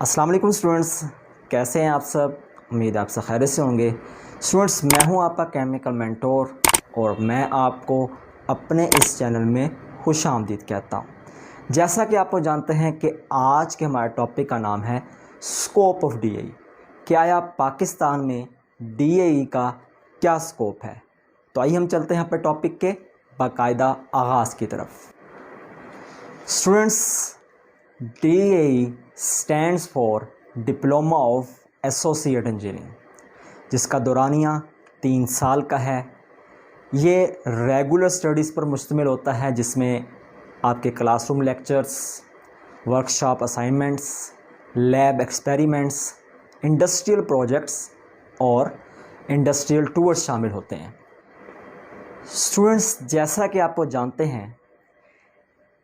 अस्सलाम वालेकुम स्टूडेंट्स, कैसे हैं आप सब। उम्मीद है आप सब खैरियत से होंगे। स्टूडेंट्स, मैं हूं आपका केमिकल मेंटोर और मैं आपको अपने इस चैनल में खुशामदीद कहता हूं। जैसा कि आप लोग जानते हैं कि आज के हमारे टॉपिक का नाम है स्कोप ऑफ डीएई। क्या आया पाकिस्तान में डीएई का क्या स्कोप है। तो आइए हम चलते हैं अपने टॉपिक के बाकायदा आगाज़ की तरफ। Students, DAE stands for diploma of associate engineering, जिसका दौरानिया 3 साल का है। ये रेगुलर स्टडीज़ पर मुश्तमिल होता है, जिसमें आपके classroom lectures, workshop assignments, lab experiments, industrial projects और इंडस्ट्रियल टूर्स शामिल होते हैं। स्टूडेंट्स, जैसा कि आप लोग जानते हैं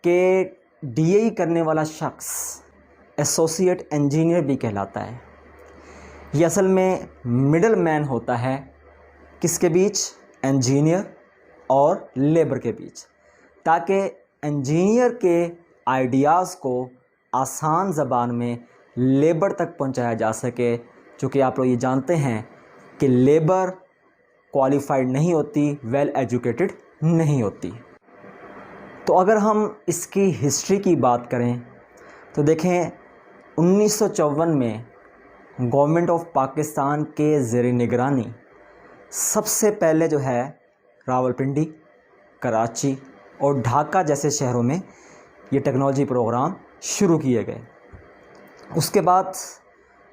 कि DAE करने वाला शख्स एसोसिएट इंजीनियर भी कहलाता है। ये असल में मिडल मैन होता है किसके बीच, इंजीनियर और लेबर के बीच, ताकि इंजीनियर के आइडियाज़ को आसान ज़बान में लेबर तक पहुंचाया जा सके। चूँकि आप लोग ये जानते हैं कि लेबर क्वालिफाइड नहीं होती, वेल एजुकेटेड नहीं होती। तो अगर हम इसकी हिस्ट्री की बात करें तो देखें 1954 में गवर्नमेंट ऑफ पाकिस्तान के ज़ेर निगरानी सबसे पहले जो है रावलपिंडी, कराची और ढाका जैसे शहरों में ये टेक्नोलॉजी प्रोग्राम शुरू किए गए। उसके बाद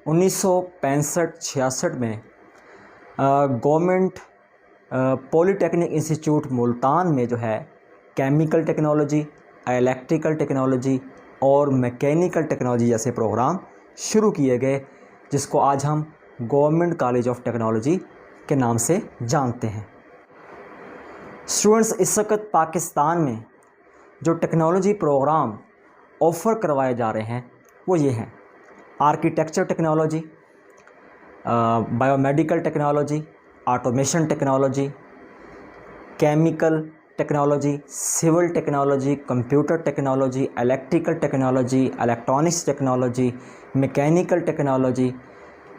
1965-66 में गवर्नमेंट पॉलीटेक्निक इंस्टीट्यूट मुल्तान में जो है केमिकल टेक्नोलॉजी, इलेक्ट्रिकल टेक्नोलॉजी और मैकेनिकल टेक्नोलॉजी जैसे प्रोग्राम शुरू किए गए, जिसको आज हम गवर्नमेंट कॉलेज ऑफ टेक्नोलॉजी के नाम से जानते हैं। स्टूडेंट्स, इस वक्त पाकिस्तान में जो टेक्नोलॉजी प्रोग्राम ऑफ़र करवाए जा रहे हैं वो ये हैं: architecture technology, biomedical technology, automation technology, chemical technology, civil technology, computer technology, electrical technology, electronics technology, mechanical technology,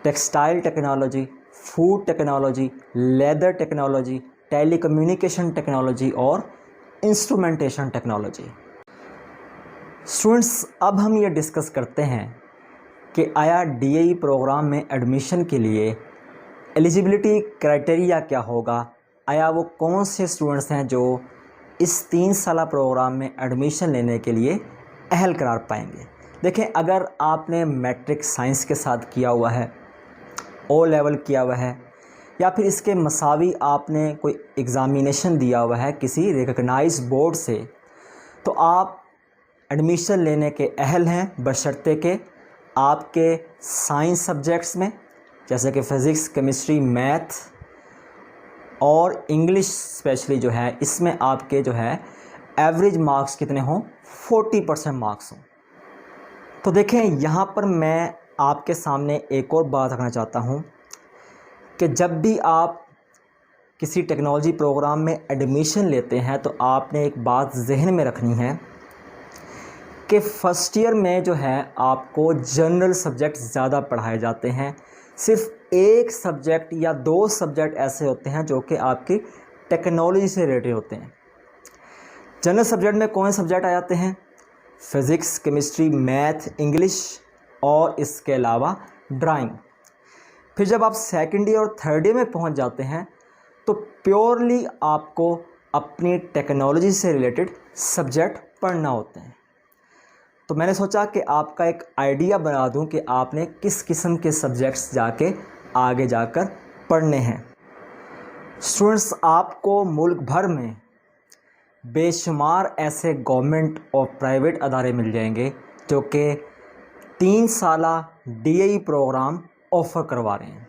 textile technology, food technology, leather technology, telecommunication technology और इंस्ट्रूमेंटेशन टेक्नोलॉजी। स्टूडेंट्स, अब हम ये डिस्कस करते हैं कि आया DAE प्रोग्राम में admission के लिए एलिजिबिलिटी क्राइटेरिया क्या होगा। आया वो कौन से स्टूडेंट्स हैं जो इस 3 साला प्रोग्राम में एडमिशन लेने के लिए अहल करार पाएंगे। देखें, अगर आपने मैट्रिक साइंस के साथ किया हुआ है, O लेवल किया हुआ है, या फिर इसके मसावी आपने कोई एग्ज़ामिनेशन दिया हुआ है किसी रिकग्नाइज बोर्ड से, तो आप एडमिशन लेने के अहल हैं, बशर्ते के आपके साइंस सब्जेक्ट्स में जैसे कि फ़िज़िक्स, केमिस्ट्री, मैथ और इंग्लिश स्पेशली जो है, इसमें आपके जो है एवरेज मार्क्स कितने हों, 40% मार्क्स हों। तो देखें, यहाँ पर मैं आपके सामने एक और बात रखना चाहता हूँ कि जब भी आप किसी टेक्नोलॉजी प्रोग्राम में एडमिशन लेते हैं तो आपने एक बात जहन में रखनी है कि फ़र्स्ट ईयर में जो है आपको जनरल सब्जेक्ट ज़्यादा पढ़ाए जाते हैं। सिर्फ एक सब्जेक्ट या 2 सब्जेक्ट ऐसे होते हैं जो कि आपकी टेक्नोलॉजी से रिलेटेड होते हैं। जनरल सब्जेक्ट में कौन से सब्जेक्ट आ जाते हैं? फ़िज़िक्स, केमिस्ट्री, मैथ, इंग्लिश और इसके अलावा ड्राइंग। फिर जब आप सेकेंड ईयर और थर्ड ईयर में पहुंच जाते हैं तो प्योरली आपको अपनी टेक्नोलॉजी से रिलेटेड सब्जेक्ट पढ़ना होते हैं। तो मैंने सोचा कि आपका एक आइडिया बना दूं कि आपने किस किस्म के सब्जेक्ट्स जाके आगे जाकर पढ़ने हैं। स्टूडेंट्स, आपको मुल्क भर में बेशुमार ऐसे गवर्नमेंट और प्राइवेट अदारे मिल जाएंगे जो कि 3 साला DAE प्रोग्राम ऑफ़र करवा रहे हैं।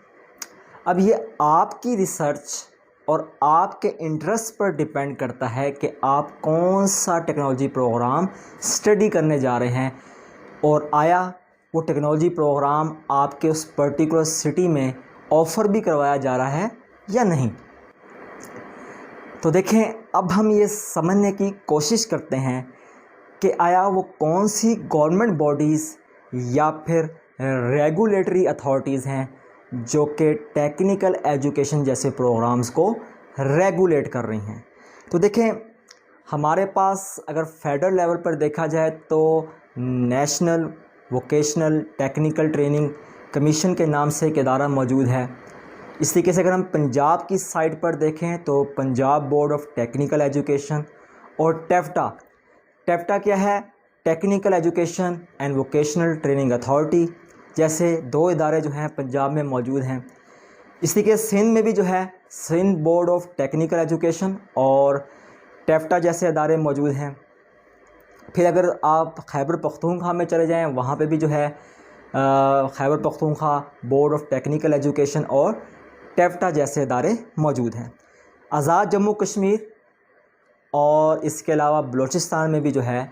अब ये आपकी रिसर्च और आपके इंटरेस्ट पर डिपेंड करता है कि आप कौन सा टेक्नोलॉजी प्रोग्राम स्टडी करने जा रहे हैं और आया वो टेक्नोलॉजी प्रोग्राम आपके उस पर्टिकुलर सिटी में ऑफ़र भी करवाया जा रहा है या नहीं। तो देखें, अब हम ये समझने की कोशिश करते हैं कि आया वो कौन सी गवर्नमेंट बॉडीज़ या फिर रेगुलेटरी अथॉरिटीज़ हैं जो कि टेक्निकल एजुकेशन जैसे प्रोग्राम्स को रेगुलेट कर रही हैं। तो देखें, हमारे पास अगर फेडरल लेवल पर देखा जाए तो national vocational technical training commission के नाम से एक इदारा मौजूद है। इस तरीके से अगर हम पंजाब की साइड पर देखें तो Punjab board of technical education और टेफ्टा क्या है, technical education and vocational training authority जैसे दो इदारे जो हैं पंजाब में मौजूद हैं। इस तरीके से सिंध में भी जो है Sindh board of technical education और टेफ्टा जैसे इदारे मौजूद हैं। फिर अगर आप खैबर पख्तूनख्वा में चले जाएं, वहाँ पे भी जो है Khyber Pakhtunkhwa board of technical education और टेफ्टा जैसे इदारे मौजूद हैं। आज़ाद जम्मू कश्मीर और इसके अलावा बलूचिस्तान में भी जो है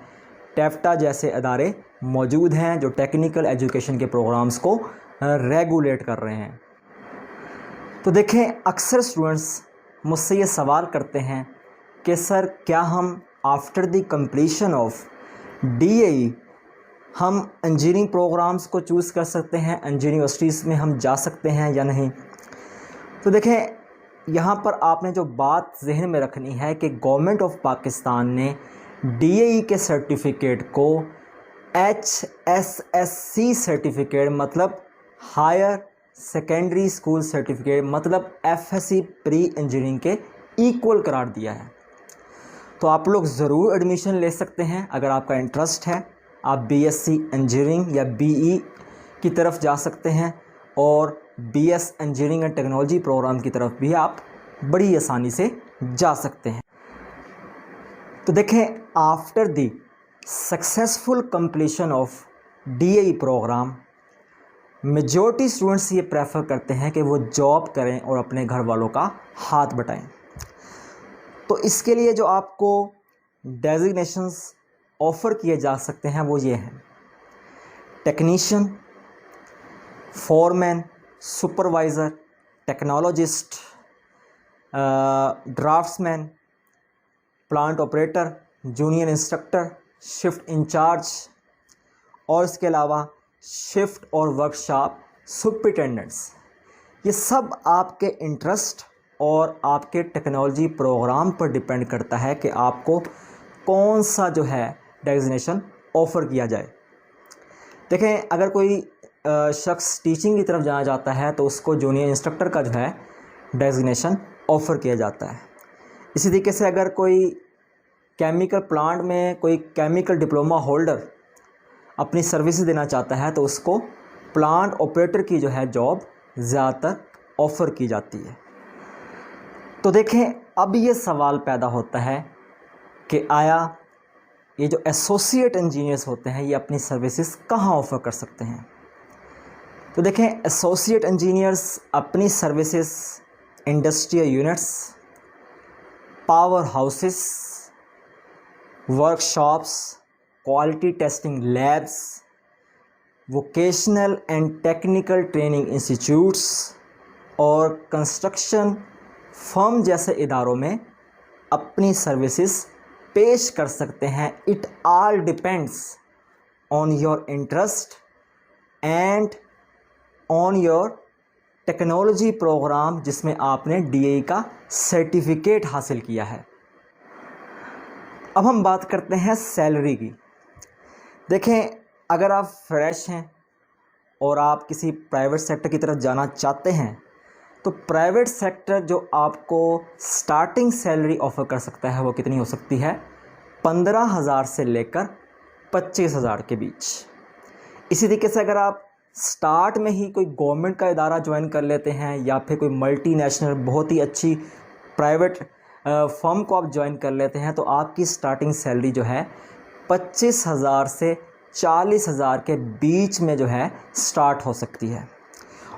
टेफ्टा जैसे इदारे मौजूद हैं जो टेक्निकल एजुकेशन के प्रोग्राम्स को रेगुलेट कर रहे हैं। तो देखें, अक्सर स्टूडेंट्स मुझसे ये सवाल करते हैं कि सर क्या हम after the completion of DAE हम इंजीनियरिंग प्रोग्राम्स को चूज़ कर सकते हैं, इंजीनियरिंग यूनिवर्सिटीज़ में हम जा सकते हैं या नहीं। तो देखें, यहाँ पर आपने जो बात जहन में रखनी है कि गवर्नमेंट ऑफ पाकिस्तान ने DAE के सर्टिफिकेट को HSSC सर्टिफिकेट मतलब हायर सेकेंडरी स्कूल सर्टिफिकेट मतलब FSC प्री इंजीनियरिंग के इक्वल करार दिया है। तो आप लोग ज़रूर एडमिशन ले सकते हैं। अगर आपका इंटरेस्ट है आप BSc इंजीनियरिंग या BE की तरफ जा सकते हैं और BS engineering and technology program की तरफ भी आप बड़ी आसानी से जा सकते हैं। तो देखें, after the successful completion of DAE program majority students ये प्रेफर करते हैं कि वो जॉब करें और अपने घर वालों का हाथ बटाएं। तो इसके लिए जो आपको डेजिग्नेशंस ऑफ़र किए जा सकते हैं वो ये हैं: technician, foreman, supervisor, technologist, draughtsman, plant operator, junior instructor, shift in charge और इसके अलावा शिफ्ट और वर्कशॉप सुपरिटेंडेंट्स। ये सब आपके इंटरेस्ट और आपके टेक्नोलॉजी प्रोग्राम पर डिपेंड करता है कि आपको कौन सा जो है डेजिग्नेशन ऑफ़र किया जाए। देखें, अगर कोई शख्स टीचिंग की तरफ जाना चाहता है तो उसको जूनियर इंस्ट्रक्टर का जो है डेजिग्नेशन ऑफ़र किया जाता है। इसी तरीके से अगर कोई केमिकल प्लांट में कोई केमिकल डिप्लोमा होल्डर अपनी सर्विसेज देना चाहता है तो उसको प्लांट ऑपरेटर की जो है जॉब ज़्यादातर ऑफ़र की जाती है। तो देखें, अब ये सवाल पैदा होता है कि आया ये जो एसोसिएट इंजीनियर्स होते हैं ये अपनी सर्विसेज कहाँ ऑफ़र कर सकते हैं। तो देखें, एसोसिएट इंजीनियर्स अपनी services industrial units, power houses, workshops, quality testing labs, vocational and technical training institutes और कंस्ट्रक्शन फर्म जैसे इदारों में अपनी सर्विसेज पेश कर सकते हैं। It all depends on your interest and on your technology program जिसमें आपने DAE का सर्टिफिकेट हासिल किया है। अब हम बात करते हैं सैलरी की। देखें, अगर आप फ्रेश हैं और आप किसी प्राइवेट सेक्टर की तरफ जाना चाहते हैं तो प्राइवेट सेक्टर जो आपको स्टार्टिंग सैलरी ऑफ़र कर सकता है वो कितनी हो सकती है? 15,000 से लेकर 25,000 के बीच। इसी तरीके से अगर आप स्टार्ट में ही कोई गवर्नमेंट का इदारा ज्वाइन कर लेते हैं या फिर कोई मल्टीनेशनल बहुत ही अच्छी प्राइवेट फर्म को आप ज्वाइन कर लेते हैं तो आपकी स्टार्टिंग सैलरी जो है 25,000 से 40,000 के बीच में जो है स्टार्ट हो सकती है।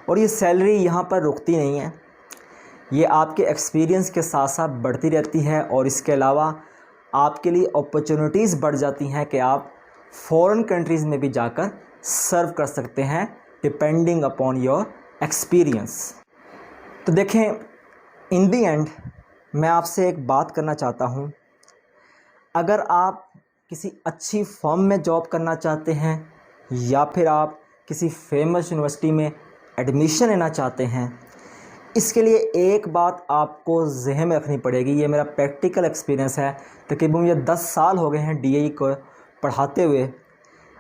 और ये सैलरी यहाँ पर रुकती नहीं है, ये आपके एक्सपीरियंस के साथ साथ बढ़ती रहती है और इसके अलावा आपके लिए अपॉर्चुनिटीज़ बढ़ जाती हैं कि आप फॉरेन कंट्रीज़ में भी जाकर सर्व कर सकते हैं डिपेंडिंग अपॉन योर एक्सपीरियंस। तो देखें, इन दी एंड मैं आपसे एक बात करना चाहता हूँ, अगर आप किसी अच्छी फर्म में जॉब करना चाहते हैं या फिर आप किसी फेमस यूनिवर्सिटी में एडमिशन लेना चाहते हैं, इसके लिए एक बात आपको ज़हन में रखनी पड़ेगी। ये मेरा प्रैक्टिकल एक्सपीरियंस है, तकरीबन मुझे 10 साल हो गए हैं DAE को पढ़ाते हुए।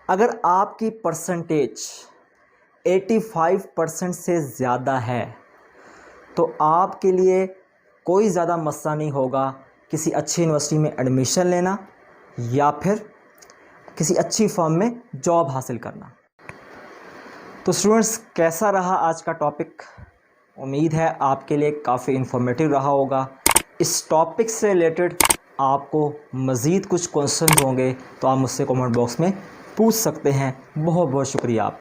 अगर आपकी परसेंटेज 85% से ज़्यादा है तो आपके लिए कोई ज़्यादा मसला नहीं होगा किसी अच्छी यूनिवर्सिटी में एडमिशन लेना या फिर किसी अच्छी फर्म में जॉब हासिल करना। तो स्टूडेंट्स, कैसा रहा आज का टॉपिक? उम्मीद है आपके लिए काफ़ी इन्फॉर्मेटिव रहा होगा। इस टॉपिक से रिलेटेड आपको मज़ीद कुछ क्वेश्चन होंगे तो आप मुझसे कमेंट बॉक्स में पूछ सकते हैं। बहुत बहुत शुक्रिया आप